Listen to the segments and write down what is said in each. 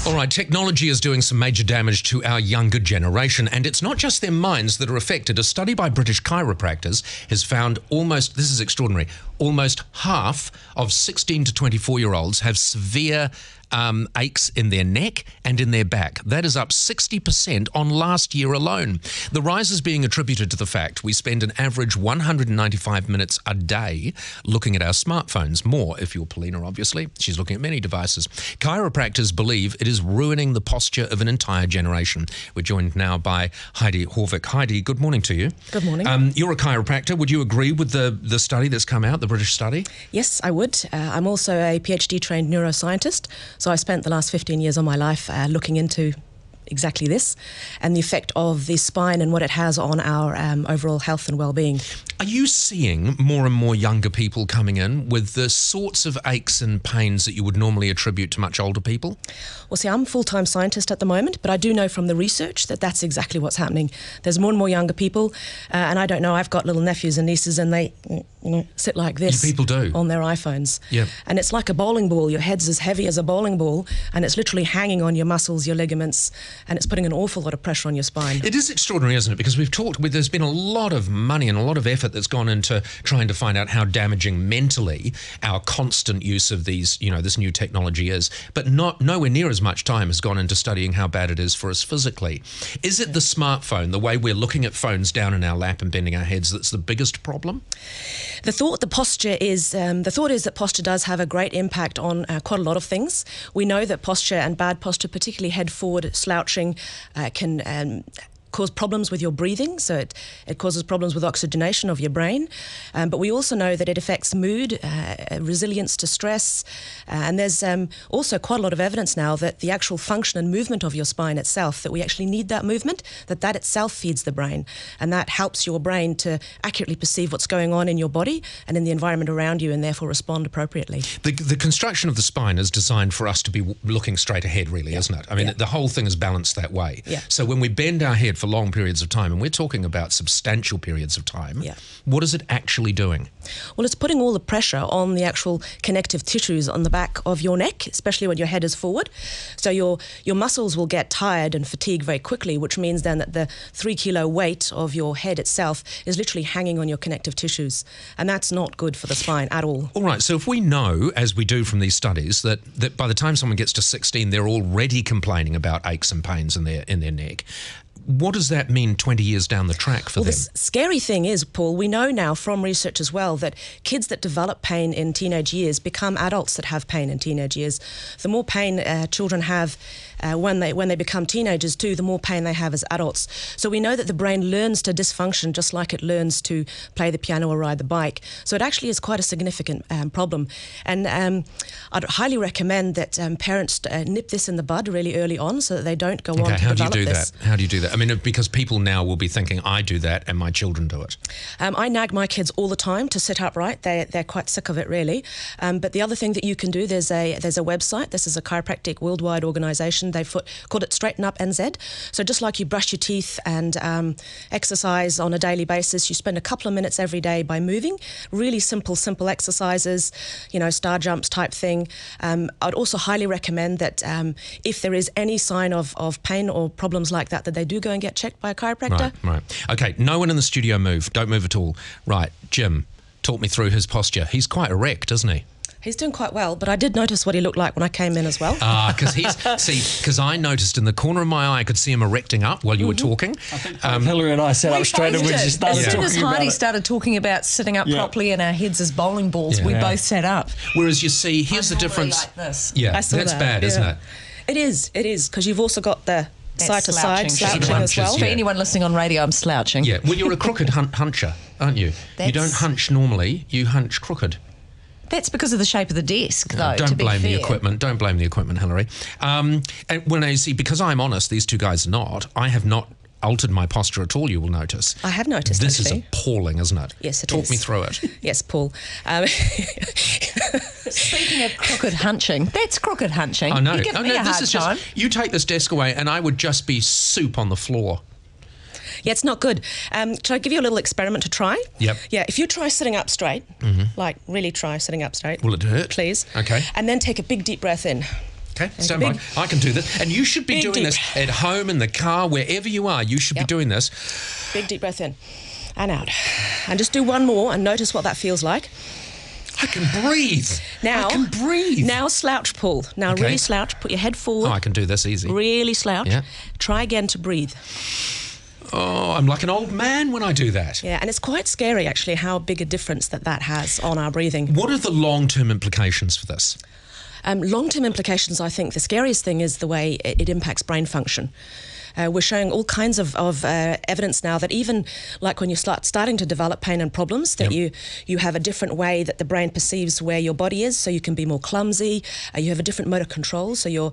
All right, technology is doing some major damage to our younger generation, and it's not just their minds that are affected. A study by British chiropractors has found almost, this is extraordinary, almost half of 16 to 24-year-olds have severe aches in their neck and in their back. That is up 60% on last year alone. The rise is being attributed to the fact we spend an average 195 minutes a day looking at our smartphones. More if you're Paulina, obviously. She's looking at many devices. Chiropractors believe it is ruining the posture of an entire generation. We're joined now by Heidi Haavik. Heidi, good morning to you. Good morning. You're a chiropractor. Would you agree with the study that's come out, the British study? Yes, I would. I'm also a PhD trained neuroscientist. So I spent the last 15 years of my life looking into exactly this and the effect of the spine and what it has on our overall health and well-being. Are you seeing more and more younger people coming in with the sorts of aches and pains that you would normally attribute to much older people? Well, see, I'm a full-time scientist at the moment, but I do know from the research that that's exactly what's happening. There's more and more younger people, and I don't know, I've got little nephews and nieces, and they sit like this. People do. On their iPhones. Yeah. And it's like a bowling ball. Your head's as heavy as a bowling ball, and it's literally hanging on your muscles, your ligaments, and it's putting an awful lot of pressure on your spine. It is extraordinary, isn't it? Because there's been a lot of money and a lot of effort that's gone into trying to find out how damaging mentally our constant use of these, this new technology is. But nowhere near as much time has gone into studying how bad it is for us physically. Is it the smartphone, the way we're looking at phones down in our lap and bending our heads, that's the biggest problem? The thought is that posture does have a great impact on quite a lot of things. We know that posture and bad posture, particularly head forward slouching, can cause problems with your breathing, so it causes problems with oxygenation of your brain. But we also know that it affects mood, resilience to stress, and there's also quite a lot of evidence now that the actual function and movement of your spine itself, that we actually need that movement, that itself feeds the brain, and that helps your brain to accurately perceive what's going on in your body and in the environment around you, and therefore respond appropriately. The construction of the spine is designed for us to be looking straight ahead, really, isn't it? I mean, the whole thing is balanced that way. Yeah. So when we bend our head for long periods of time, and we're talking about substantial periods of time, what is it actually doing? Well, it's putting all the pressure on the actual connective tissues on the back of your neck, especially when your head is forward. So your muscles will get tired and fatigued very quickly, which means then that the 3-kilo weight of your head itself is literally hanging on your connective tissues. And that's not good for the spine at all. All right, so if we know, as we do from these studies, that by the time someone gets to 16, they're already complaining about aches and pains in their neck, what does that mean 20 years down the track for them? The scary thing is, Paul, we know now from research as well that kids that develop pain in teenage years become adults that have pain in teenage years. The more pain children have when they become teenagers too, the more pain they have as adults. So we know that the brain learns to dysfunction just like it learns to play the piano or ride the bike. So it actually is quite a significant problem. And I'd highly recommend that parents nip this in the bud really early on so that they don't go on to develop this. How do you do that? I mean, because people now will be thinking, I do that and my children do it. I nag my kids all the time to sit upright. They're quite sick of it, really. But the other thing that you can do, there's a website. This is a chiropractic worldwide organisation. They've called it Straighten Up NZ. So just like you brush your teeth and exercise on a daily basis, you spend a couple of minutes every day by moving. Really simple exercises, star jumps type thing. I'd also highly recommend that if there is any sign of pain or problems like that they do go and get checked by a chiropractor. Right. Okay, no one in the studio move. Don't move at all. Right, Jim, talk me through his posture. He's quite erect, isn't he? He's doing quite well, but I did notice what he looked like when I came in as well. Because I noticed in the corner of my eye, I could see him erecting up while you were talking. I think Hillary and I sat up straight and we just started talking about it. As soon as Heidi started talking about sitting up properly and our heads as bowling balls, we both sat up. Whereas you see, here's the difference. Like this. Yeah, that's bad, isn't it? It is, because you've also got the side to side slouching as well. For anyone listening on radio, I'm slouching. Yeah, well, you're a crooked huncher, aren't you? You don't hunch normally, you hunch crooked. That's because of the shape of the desk, though. Don't blame the equipment. Don't blame the equipment, Hillary. And when I see, because I'm honest, these two guys are not. I have not altered my posture at all, you will notice. I have noticed, This actually. is appalling, isn't it? Yes, it is. Talk me through it. Yes, Paul. Speaking of crooked hunching, that's crooked hunching. I know. You give me a hard time. You take this desk away and I would just be soup on the floor. Yeah, it's not good. Shall I give you a little experiment to try? Yep. Yeah, if you try sitting up straight, like really try sitting up straight. Will it hurt? Please. Okay. And then take a big deep breath in. Okay, stand by. I can do this. And you should be doing this at home, in the car, wherever you are. You should be doing this. Big deep breath in and out. And just do one more and notice what that feels like. I can breathe. Now, I can breathe. Now slouch pull. Now really slouch. Put your head forward. Oh, I can do this easy. Really slouch. Yeah. Try again to breathe. Oh, I'm like an old man when I do that. Yeah, and it's quite scary, actually, how big a difference that has on our breathing. What are the long-term implications for this? Long-term implications, I think the scariest thing is the way it impacts brain function. We're showing all kinds of evidence now that even like when you starting to develop pain and problems, that you have a different way that the brain perceives where your body is, so you can be more clumsy. You have a different motor control, so your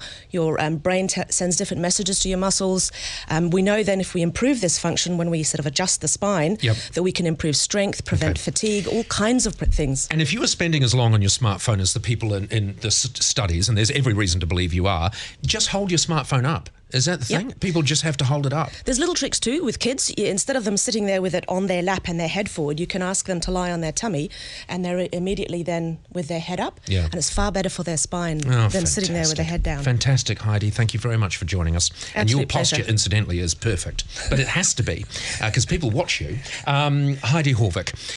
brain sends different messages to your muscles. We know then if we improve this function, when we sort of adjust the spine, that we can improve strength, prevent fatigue, all kinds of things. And if you are spending as long on your smartphone as the people in the studies, and there's every reason to believe you are, just hold your smartphone up. Is that the thing? People just have to hold it up. There's little tricks too with kids. Instead of them sitting there with it on their lap and their head forward, you can ask them to lie on their tummy, and they're immediately then with their head up. And it's far better for their spine than sitting there with their head down. Fantastic, Heidi. Thank you very much for joining us. And your posture, incidentally, is perfect. But it has to be, because people watch you. Heidi Haavik.